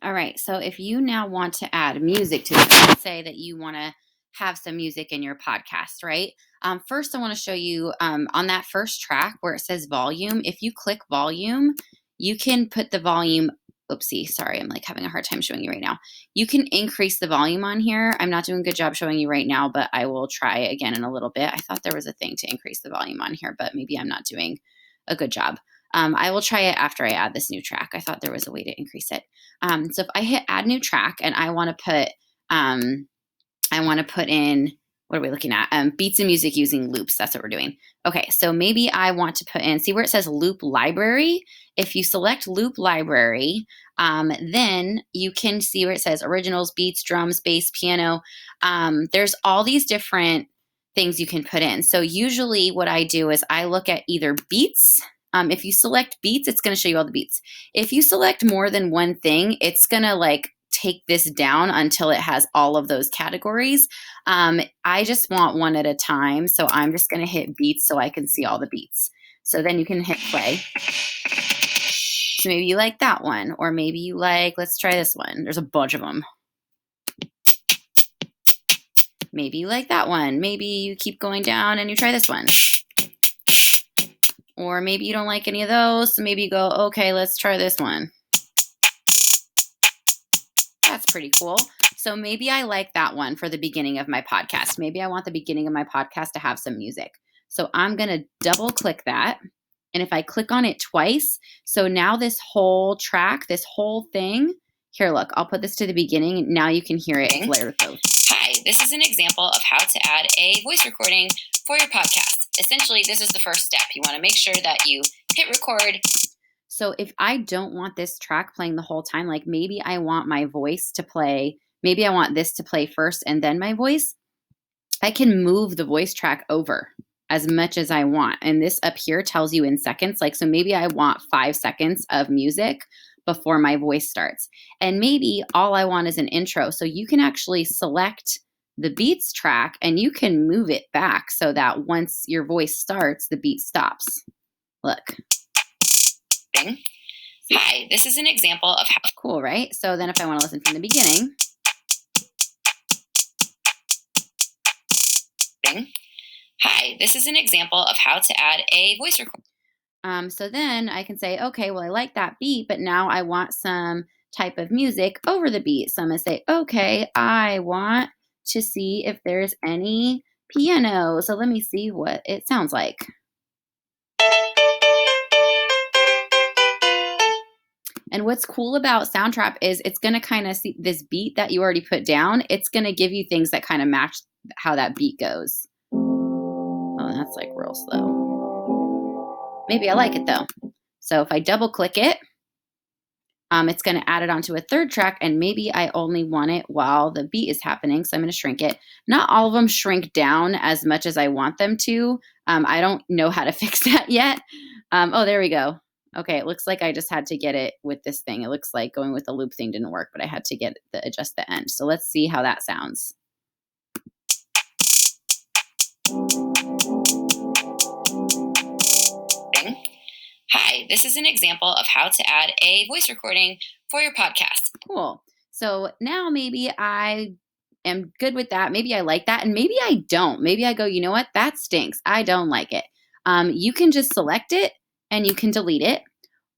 All right. So if you now want to add music to this, let's say that you want to have some music in your podcast, right? First, I want to show you on that first track where it says volume. If you click volume, you can put the volume. Oopsie, sorry, I'm like having a hard time showing you right now. You can increase the volume on here. I'm not doing a good job showing you right now, but I will try again in a little bit. I thought there was a thing to increase the volume on here, but maybe I'm not doing a good job. I will try it after I add this new track. I thought there was a way to increase it. So if I hit add new track and I want to put in, what are we looking at? Beats and music using loops. That's what we're doing. Okay, so maybe I want to put in, see where it says loop library? If you select loop library, then you can see where it says originals, beats, drums, bass, piano. There's all these different things you can put in. So usually what I do is I look at either beats. If you select beats, it's going to show you all the beats. If you select more than one thing, it's going to like take this down until it has all of those categories. I just want one at a time. So I'm just going to hit beats so I can see all the beats. So then you can hit play. So maybe you like that one, or maybe you like, let's try this one. There's a bunch of them. Maybe you like that one. Maybe you keep going down and you try this one. Or maybe you don't like any of those. So maybe you go, okay, let's try this one. That's pretty cool. So maybe I like that one for the beginning of my podcast. Maybe I want the beginning of my podcast to have some music. So I'm going to double click that. And if I click on it twice, so now this whole track, this whole thing, here, look, I'll put this to the beginning. Now you can hear it flare with those. Hi, this is an example of how to add a voice recording for your podcast. Essentially, this is the first step. You want to make sure that you hit record. So if I don't want this track playing the whole time, like maybe I want my voice to play, maybe I want this to play first and then my voice, I can move the voice track over as much as I want. And this up here tells you in seconds. Like, so maybe I want 5 seconds of music before my voice starts. And maybe all I want is an intro. So you can actually select the beats track and you can move it back so that once your voice starts, the beat stops. Look. Bing. Hi, this is an example of how. Cool, right? So then if I want to listen from the beginning. Bing. Hi, this is an example of how to add a voice recording. So then I can say, okay, well, I like that beat, but now I want some type of music over the beat. So I'm going to say, okay, I want to see if there's any piano. So let me see what it sounds like. And what's cool about Soundtrap is it's going to kind of see this beat that you already put down. It's going to give you things that kind of match how that beat goes. Oh, that's like real slow. Maybe I like it though. So if I double click it, it's going to add it onto a third track, and maybe I only want it while the beat is happening. So I'm going to shrink it. Not all of them shrink down as much as I want them to. I don't know how to fix that yet. Oh, there we go. Okay, it looks like I just had to get it with this thing. It looks like going with the loop thing didn't work, but I had to adjust the end. So let's see how that sounds. Bing. Hi, this is an example of how to add a voice recording for your podcast. Cool. So now maybe I am good with that. Maybe I like that, and maybe I don't. Maybe I go, you know what? That stinks. I don't like it. You can just select it and you can delete it.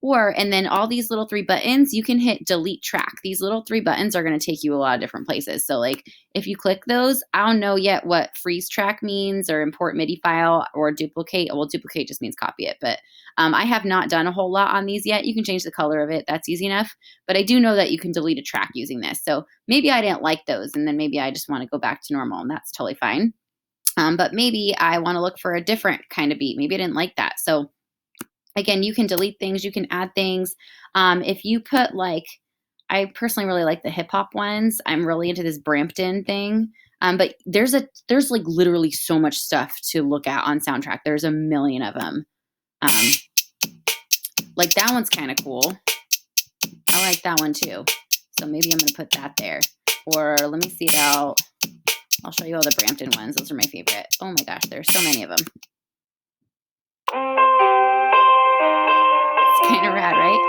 And then all these little 3 buttons, you can hit delete track. These little 3 buttons are going to take you a lot of different places. So like if you click those, I don't know yet what freeze track means or import MIDI file or duplicate. Well, duplicate just means copy it. But I have not done a whole lot on these yet. You can change the color of it. That's easy enough. But I do know that you can delete a track using this. So maybe I didn't like those. And then maybe I just want to go back to normal, and that's totally fine. But maybe I want to look for a different kind of beat. Maybe I didn't like that. So again, you can delete things, you can add things. If you put I personally really like the hip hop ones. I'm really into this Brampton thing. But there's like literally so much stuff to look at on Soundtrack. There's a million of them. Like that one's kind of cool. I like that one too. So maybe I'm going to put that there. Or let me see about, I'll show you all the Brampton ones. Those are my favorite. Oh my gosh, there's so many of them. It's kind of rad, right?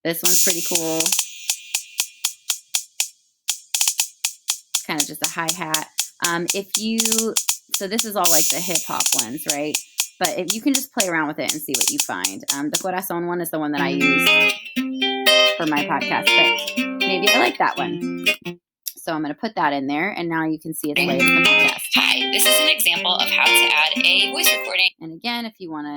This one's pretty cool. Kind of just a hi-hat. So this is all like the hip hop ones, right? But if you can just play around with it and see what you find. The Corazon one is the one that I use for my podcast, but maybe I like that one. So I'm going to put that in there, and now you can see it's laid in the podcast. Hi, this is an example of how to add a voice recording. And again, if you want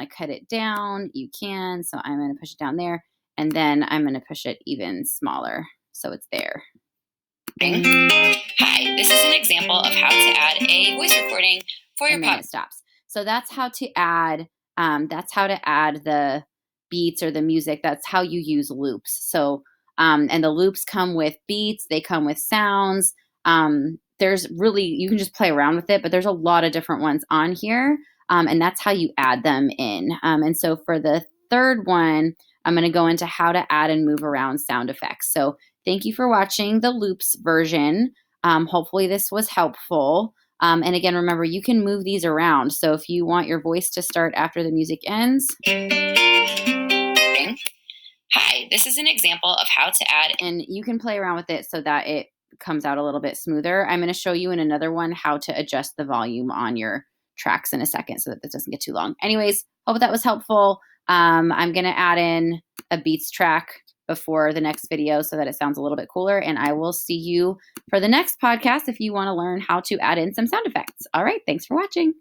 to cut it down, you can. So I'm going to push it down there, and then I'm going to push it even smaller so it's there. Hi, this is an example of how to add a voice recording for your podcast. And then it stops. So that's how to add. That's how to add the beats or the music. That's how you use loops. So and the loops come with beats. They come with sounds. There's really, you can just play around with it, but there's a lot of different ones on here. And that's how you add them in. And so for the third one, I'm going to go into how to add and move around sound effects. So thank you for watching the loops version. Hopefully this was helpful. And again, remember, you can move these around. So if you want your voice to start after the music ends. Hi, this is an example of how to add. And you can play around with it so that it comes out a little bit smoother. I'm going to show you in another one how to adjust the volume on your tracks in a second so that this doesn't get too long. Anyways, hope that was helpful. I'm going to add in a beats track before the next video so that it sounds a little bit cooler. And I will see you for the next podcast if you want to learn how to add in some sound effects. All right. Thanks for watching.